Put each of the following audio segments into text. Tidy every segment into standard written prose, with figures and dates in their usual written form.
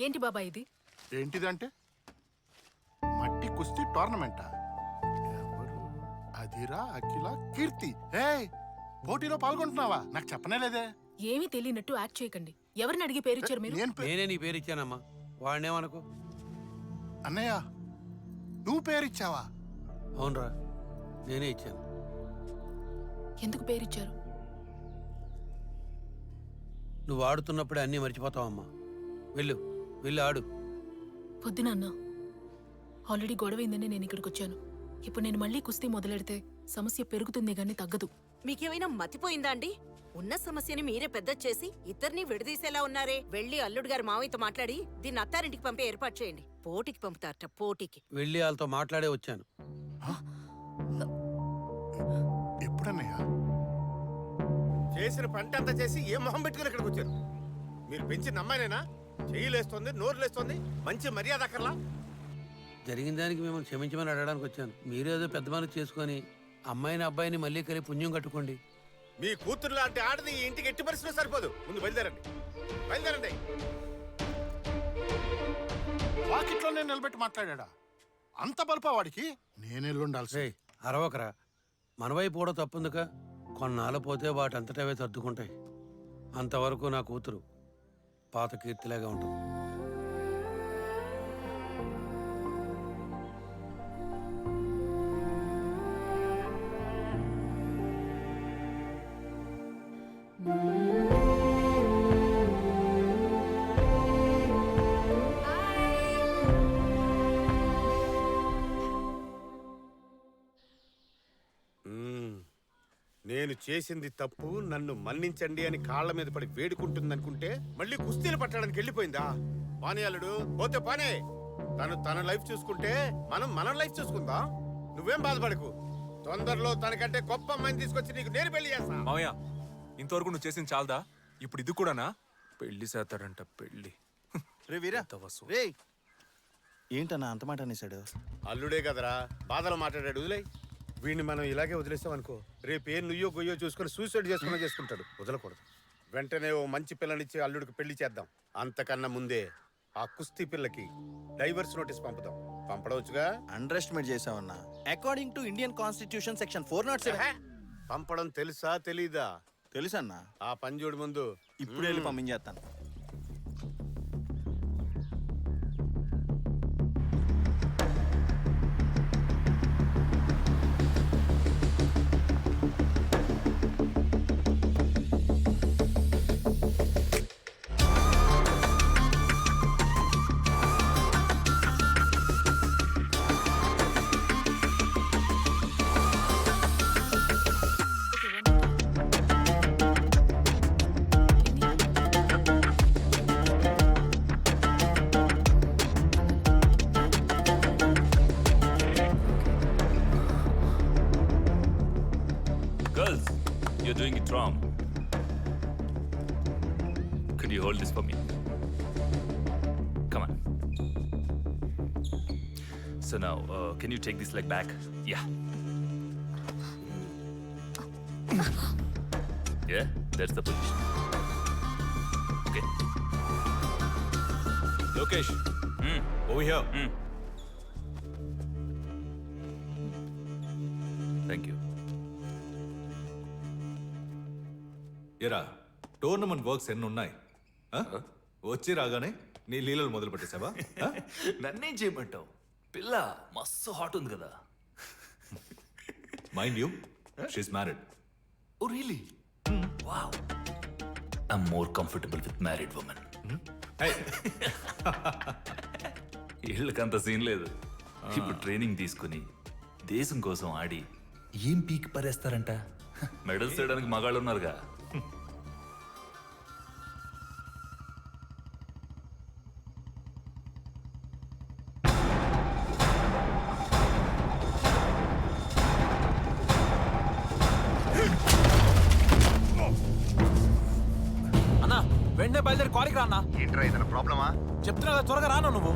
ఏంటి బాబా ఇది? ఏంటిదంటే మట్టి కుస్తీ టోర్నమెంటా? ఎవరు? అదిరా అఖిల కీర్తి. ఏ పోటీలో పాల్గొంటున్నావా? నాకు చెప్పనే లేదే. ఏమీ తెలియనట్టు యాక్ట్ చేయకండి. ఎవరిని అడిగి పేరిచ్చారు మీరు? నేనే నీ పేరు ఇచ్చానమ్మా, వాడినేమనుకో. అన్నయ్య నువ్వు పేరిచ్చావా? అవునరా, నేనే ఇచ్చాను. ఎందుకు పేరిచ్చారు? నువ్వు ఆడుతున్నప్పుడే అన్నీ మర్చిపోతావమ్మా. వెళ్ళు, వెళ్ళి ఆడు. పొద్దున అన్నా, ఆల్రెడీ గొడవైందని నేను ఇక్కడికి వచ్చాను. ఇప్పుడు నేను మళ్ళీ కుస్తీ మొదలెడితే సమస్య పెరుగుతుంది గానీ తగ్గదు. మీకేమైనా మతిపోయిందా అండి? ఉన్న సమస్యని మీరే పెద్ద చేసి ఇద్దరిని విడదీసేలా ఉన్నారే. వెళ్ళి అల్లుడు గారు మావయ్యతో మాట్లాడి దీన్ని అత్తారింటికి పంపే ఏర్పాటు చేయండి. పోటీకి పంపుతారట, పోటీకి. వెళ్ళి వాళ్ళతో మాట్లాడే వచ్చాను. ఎప్పుడన్నయ్య? చేసిన పంట అంతా చేసి ఏ మొహం పెట్టుకుని ఇక్కడికి వచ్చారు? మీరు పెంచిన అమ్మాయినేనా? చెయ్యిలేస్తోంది, నోరులేస్తోంది, మంచి మర్యాద అక్కర్లా? జరిగిన దానికి మిమ్మల్ని క్షమించమని అడగడానికి వచ్చాను. మీరేదో పెద్ద మనసు చేసుకొని అమ్మాయిని అబ్బాయిని మళ్ళీ కలిపి పుణ్యం కట్టుకోండి. మీ కూతురు లాంటి ఆడది ఈ ఇంటికి ఎట్టి పరిస్థితుల్లో సరిపోదు. ముందు బయలుదేరండి, బయలుదేరండి. వాకిట్లోనే నిలబెట్టి మాట్లాడా? అంత బలుపా వాడికి? నేనెళ్ళుండాల్సి. అరవకరా, మనవైపు కూడా తప్పుందిక. కొన్నాళ్ళు పోతే వాటంతటవే సర్దుకుంటాయి. అంతవరకు నా కూతురు పాత కీర్తిలాగా ఉంటుంది. నేను చేసింది తప్పు, నన్ను మన్నించండి అని కాళ్ళ మీద పడి వేడుకుంటుందనుకుంటే మళ్ళీ కుస్తీలు పట్టడానికి వెళ్ళిపోయిందా? పానీ అల్లుడు, పోతే పానే. తన లైఫ్ చూసుకుంటే మనం మన లైఫ్ చూసుకుందాం. నువ్వేం బాధపడకు. తొందరలో తనకంటే గొప్ప అమ్మాయిని తీసుకొచ్చి నీకు నేను పెళ్లి చేస్తా. మావయ్య, ఇంతవరకు నువ్వు చేసింది చాలదా? ఇప్పుడు ఇది కూడానా? పెళ్లి చేస్తాడంట, పెళ్లి. రే వీరా, రే ఏంటన్నా అంత మాట అనేసాడు? అల్లుడే కదరా, బాధలు మాట్లాడాడు. వదిలే వీడిని మనం ఇలాగే వదిలేస్తామనుకో, రేపు ఏ నుయ్యో గొయ్యో చూసుకుని సూసైడ్ చేసుకుంటాడు. వదలకూడదు. వెంటనే ఓ మంచి పిల్లనిచ్చి అల్లుడికి పెళ్లి చేద్దాం. అంతకన్నా ముందే ఆ కుస్తీ పిల్లకి డైవర్స్ నోటీస్ పంపుదాం. పంపడవచ్చుగా? అండర్ ఎస్టిమేట్ చేసావన్నా. According to Indian constitution section 407 పంపడం తెలుసా తెలీదా? తెలుసన్నా. ఆ పని చూడు ముందు. ఇప్పుడు వెళ్ళి పంపించేస్తాను. Girls, you're doing it wrong. Could you hold this for me? Come on. So now, can you take this leg back? Yeah. Yeah, that's the position. Okay. Lokesh, over here. Thank you. ఎరా, tournament works ఎన్ని ఉన్నాయి? వచ్చి రాగానే నీ లీలలు మొదలు పెట్టేసావా? నన్నేం చేయమంటావు? పిల్ల మస్తు హాట్ ఉంది కదా. Mind you, she's married. Oh really? Wow. I'm more comfortable with married women. వీళ్ళకంత సీన్ లేదు. ఇప్పుడు ట్రైనింగ్ తీసుకుని దేశం కోసం ఆడి ఏం పీక్ పరేస్తారంట. మెడల్స్ చేయడానికి మగాళ్ళు ఉన్నారుగా. అన్నా వెంటనే బయలుదేరి కారికి రా అన్నా. ఏంట్రా ఏదైనా ప్రాబ్లమా? చెప్తున్నా కదా, త్వరగా రాను నువ్వు.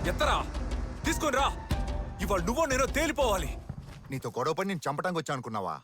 ఎత్తరా తీసుకొని రా. ఇవాళ నువ్వో నేనో తేలిపోవాలి. నీతో గొడవపడి నేను చంపడానికి వచ్చా అనుకున్నావా?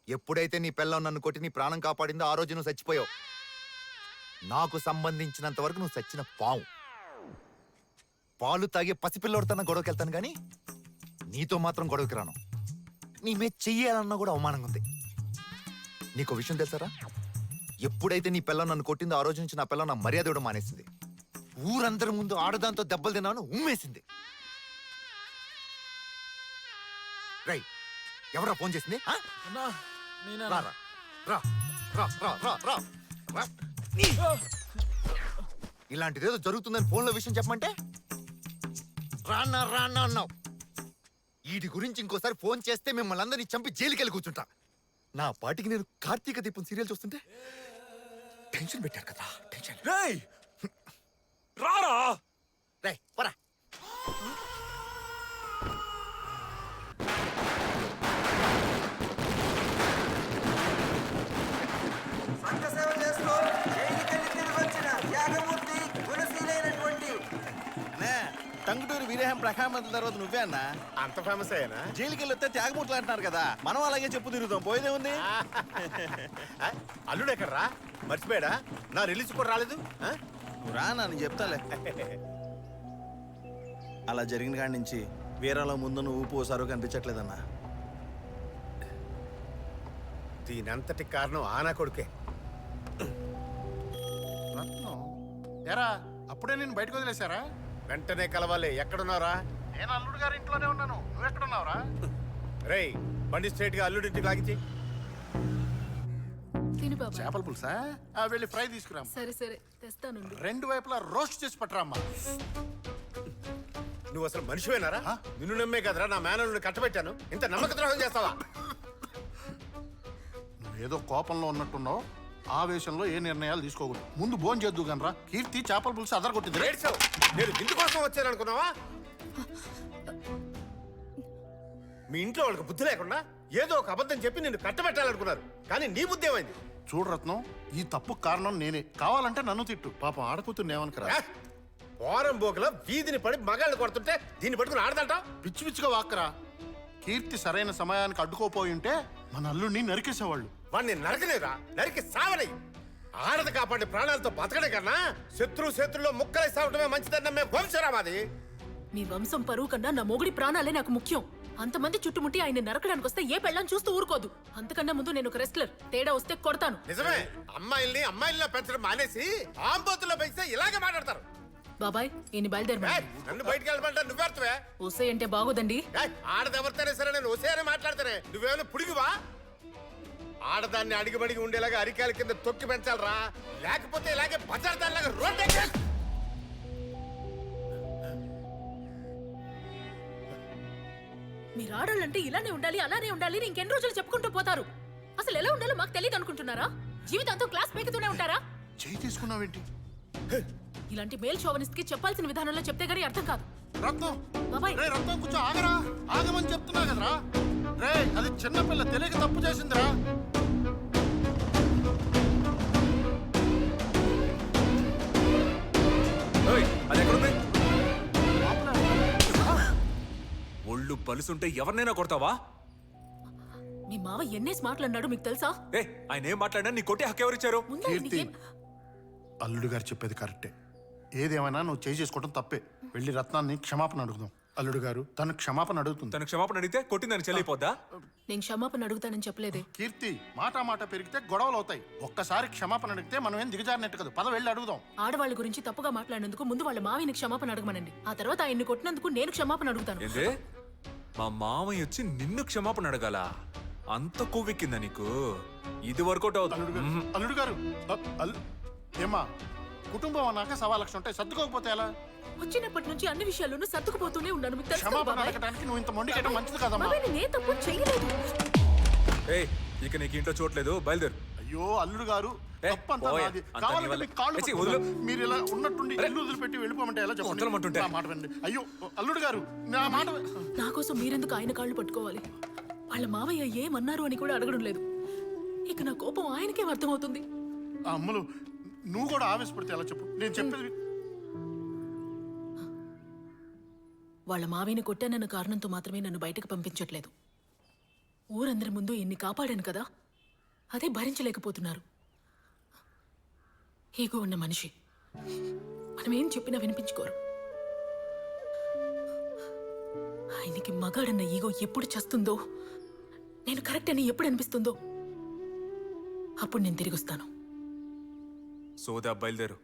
ఎప్పుడైతే నీ పిల్లం నన్ను కొట్టి నీ ప్రాణం కాపాడిందో ఆ రోజు నువ్వు చచ్చిపోయావు. నాకు సంబంధించినంత వరకు నువ్వు చచ్చిన పావు. పాలు తాగే పసిపిల్లోడితోన్న గొడవకి వెళ్తాను కానీ నీతో మాత్రం గొడవకి రాను. నీ మీద చెయ్యాలన్నా కూడా అవమానంగా ఉంది. నీకు విషయం తెలుసారా? ఎప్పుడైతే నీ పిల్లం నన్ను కొట్టిందో ఆ రోజు నుంచి నా పిల్లం నా మర్యాద ఇవ్వడం మానేసింది. ఊరందరి ముందు ఆడదాంతో దెబ్బలు తిన్నాను ఉమ్మేసింది. రై, ఎవరా ఫోన్ చేసింది? ఆ? రా, రా, రా, రా, రా, రా, రా, రా. ఇలాంటిదేదో జరుగుతుందని ఫోన్లో విషయం చెప్పమంటే రానా రానా అన్నావు. వీటి గురించి ఇంకోసారి ఫోన్ చేస్తే మిమ్మల్ని అందరినీ చంపి జైలుకెళ్ళి కూర్చుంటా. నా పాటికి నేను కార్తీక దీపం సీరియల్ చూస్తుంటే టెన్షన్ పెట్టారు కదా. టెన్షన్ రేయ్ రారా. రై పరా. టంగుటూరి వీరేహం ప్రఖామంతుల తర్వాత నువ్వే అన్నా అంత ఫేమస్ అయ్యానా? జైలుకి వెళ్ళొస్తే త్యాగమూర్తులు అంటున్నారు కదా, మనం అలాగే చెప్పు తిరుగుతాం. పోయేదే ఉంది. అల్లుడు ఎక్కడరా? మర్చిపోయాడా? నా రిలీజ్ కూడా రాలేదు. ఆ? నువ్వు రా నేను చెప్తాలే. అలా జరిగిన కాడి నుంచి వీరాలో ముందు నువ్వు ఊపు ఓసారు కనిపించట్లేదన్నా. దీనంతటి కారణం ఆనా కొడుకే. రత్నం ఎరా అప్పుడే నేను బయటకు వదిలేశారా? వెంటనే కలవాలి. ఎక్కడున్నారా? నేను అల్లుడు గారి ఇంట్లోనే ఉన్నాను. నువ్వు ఎక్కడున్నావురా? రేయ్, బండి స్ట్రైట్ గా అల్లుడింటికి లాగించి. తిను బాబాయ్. చేపల పులుసా? వెళ్ళి ఫ్రై తీసుకురా. సరే సరే తెస్తాను. రెండు వైపులా రోస్ట్ చేసి పట్టరామ్మా. నువ్వు అసలు మనిషివేనారా? నిన్ను నమ్మే కదరా నా మేనల్ని కట్టబెట్టాను. ఇంత నమ్మక ద్రోహం చేస్తావా? నువ్వేదో కోపంలో ఉన్నట్టున్నావు. ఆవేశంలో ఏ నిర్ణయాలు తీసుకోకూడదు. ముందు భోజనం చేద్దు గనరా. కీర్తి చేపల పులుసు అదరగొట్టింది. ఏడ్చావు. నేను ఇంటి కోసం వచ్చాను అనుకున్నావా? మీ ఇంట్లో వాళ్ళకి బుద్ధి లేకుండా ఏదో ఒక అబద్ధం చెప్పి నిన్ను కట్టబెట్టాలనుకున్నారు. కానీ నీ బుద్ధి ఏమైంది? చూడు రత్నం, ఈ తప్పు కారణం నేనే. కావాలంటే నన్ను తిట్టు. పాపం ఆడకూతురు ఏమనుకరా. పోరం బోకల వీధిని పడి మగాళ్ళు కొడుతుంటే దీన్ని పట్టుకుని ఆడదంట. పిచ్చి పిచ్చిగా వాక్కరా. కీర్తి సరైన సమయానికి అడ్డుకోపోయి ఉంటే మన అల్లుడిని నరికేసేవాళ్ళు. వాడిని నరకలేదా? నరికి సావని. ఆడది కాపాడి ప్రాణాలతో బతకడే కన్నా శత్రులో ముక్కలై సావటమే మంచిదని నమ్మే వంశరా మాది. మీ వంశం పరువు కన్నా నా మొగుడి ప్రాణాలే నాకు ముఖ్యం. అంతమంది చుట్టుముట్టి ఆయన నరకడానికి వస్తే ఏ పెళ్ళం చూస్తూ ఊరుకోదు. అంతకన్నా ముందు నేను ఒక రెస్లర్. తేడా వస్తే కొడతాను. నిజమే. అమ్మాయిల్లో పెంచడం మానేసి ఆంబోతుల్లో పెంచితే ఇలాగే మాట్లాడతారు. బాబాయ్ ఈయన బయలుదేరి. నన్ను బయటికి వెళ్ళమంటా నువ్వెడతావే. ఓసే అంటే బాగోదండి. ఆడదెవరితేనే సరే నేను ఒసేనే మాట్లాడతానే. నువ్వేమైనా పుడిగివా? ఆడదాన్ని అడిగిబడిగి ఉండేలాగా అరికాల కింద తొక్కి పెంచాలరా. లేకపోతే ఇలాగే బజార్దాన్లాగా రోడ్డు మీరు ఆడాలంటే ఇలానే ఉండాలి అలానే ఉండాలి ఇంకెన్ని రోజులు చెప్పుకుంటూ పోతారు. అసలు ఎలా ఉండాలో మాకు తెలియదు అనుకుంటున్నారా? జీవితాంతం క్లాస్ పెరుగుతూనే ఉంటారా? చేయి తీసుకున్నావేంటి? ఇలాంటి మేల్ షోవనిస్ట్ కి చెప్పాల్సిన విధానంలో చెప్తే గానీ అర్థం కాదు. రత్నం, బాబాయ్ రే రత్నం కొంచెం ఆగరా. ఆగమని చెప్తున్నా కదరా. రే అది చిన్నపిల్ల తెలియక తప్పు చేసిందిరా. అది ఎక్కడుంది? ఒళ్ళు పలుసుంటే ఎవరినైనా కొడతావా? మీ మావ ఎన్నేసి మాట్లాడినాడు మీకు తెలుసా? ఏ ఆయన ఏం మాట్లాడినా నీ కొట్టే హక్కు ఎవరిచ్చారు? ముందు కీర్తి, నీకేం- అల్లుడు గారు చెప్పేది కరెక్టే. ఏదేమైనా నువ్వు చేయి చేసుకోవడం తప్పే. వెళ్ళి రత్నాన్ని క్షమాపణ అడుగుదాం. అల్లుడు గారు తను క్షమాపణ అడుగుతుంది. తన క్షమాపణ అడిగితే కొట్టిందని చెల్లిపోద్దా? నేను క్షమాపణ అడుగుతానని చెప్పలేదే. కీర్తి, మాట పెరిగితే గొడవలు అవుతాయి. ఒక్కసారి క్షమాపణ అడిగితే మనం ఏం దిగజారినట్టు కదా. పద వెళ్ళి అడుగుదాం. ఆడవాళ్ళ గురించి తప్పుగా మాట్లాడినందుకు ముందు వాళ్ళ మావిని క్షమాపణ అడగమనండి. ఆ తర్వాత ఆయన్ని కొట్టినందుకు నేను క్షమాపణ అడుగుతాను. ఏందే మా మామయ్య వచ్చి నిన్ను క్షమాపణ అడగాల? అంత కొవ్వెక్కిందా నీకు? ఇది వర్కౌట్ అల్లుడు గారు, అవుతుంది. అల్లుడు గారు ఏమా కుటుంబం అన్నాక 1,00,000 ఉంటాయి. సర్దుకోకపోతే ఎలా? వచ్చినప్పటి నుంచి అన్ని విషయాల్లోనూ సర్దుకుపోతూనే ఉన్నాను. మీకు తెలుసు కదా క్షమాపణ బాబాయ్? అడగడానికి నువ్వు ఇంత మొండికేయడం మంచిది కదమ్మా. బాబాయ్, నేను ఏ తప్పు చేయలేదు. ఏయ్ ఇక నీకు ఇంట్లో చూడలేదు, బయలుదేరు. అయ్యో అల్లుడు గారు, ఏ, తప్పంతా పోయే. నాది. అంతా కావాలంటే నీ వల్లే. మీకు కాళ్ళు ఏసి, పట్టుకుంటాను. వదిలు. మీరు ఇలా ఉన్నట్టుండి ఇల్లు వదిలిపెట్టి వెళ్ళిపోమంటే ఎలా చెప్పండి? వదలమంటుంటే. నా మాట వినండి. అయ్యో అల్లుడు గారు, నా మాట నా కోసం మీరెందుకు ఆయన కాళ్ళు పట్టుకోవాలి? వాళ్ళ మావయ్య ఏమన్నారు అని కూడా అడగడం లేదు. ఇక నా కోపం ఆయనకే అర్థమవుతుంది. అమ్మలు, నువ్వు కూడా ఆవేశపడితే ఎలా చెప్పు? నేను చెప్పేది వాళ్ళ మావిని కొట్టానన్న కారణంతో మాత్రమే నన్ను బయటకు పంపించట్లేదు. ఊరందరి ముందు ఇన్ని కాపాడాను కదా, అదే భరించలేకపోతున్నారు. ఈగో ఉన్న మనిషి మనం ఏం చెప్పినా వినిపించుకోరు. ఆయనకి మగాడన్న ఈగో ఎప్పుడు చస్తుందో, నేను కరెక్ట్ అని ఎప్పుడు అనిపిస్తుందో అప్పుడు నేను తిరిగి వస్తాను. సోదా బయలుదేరు.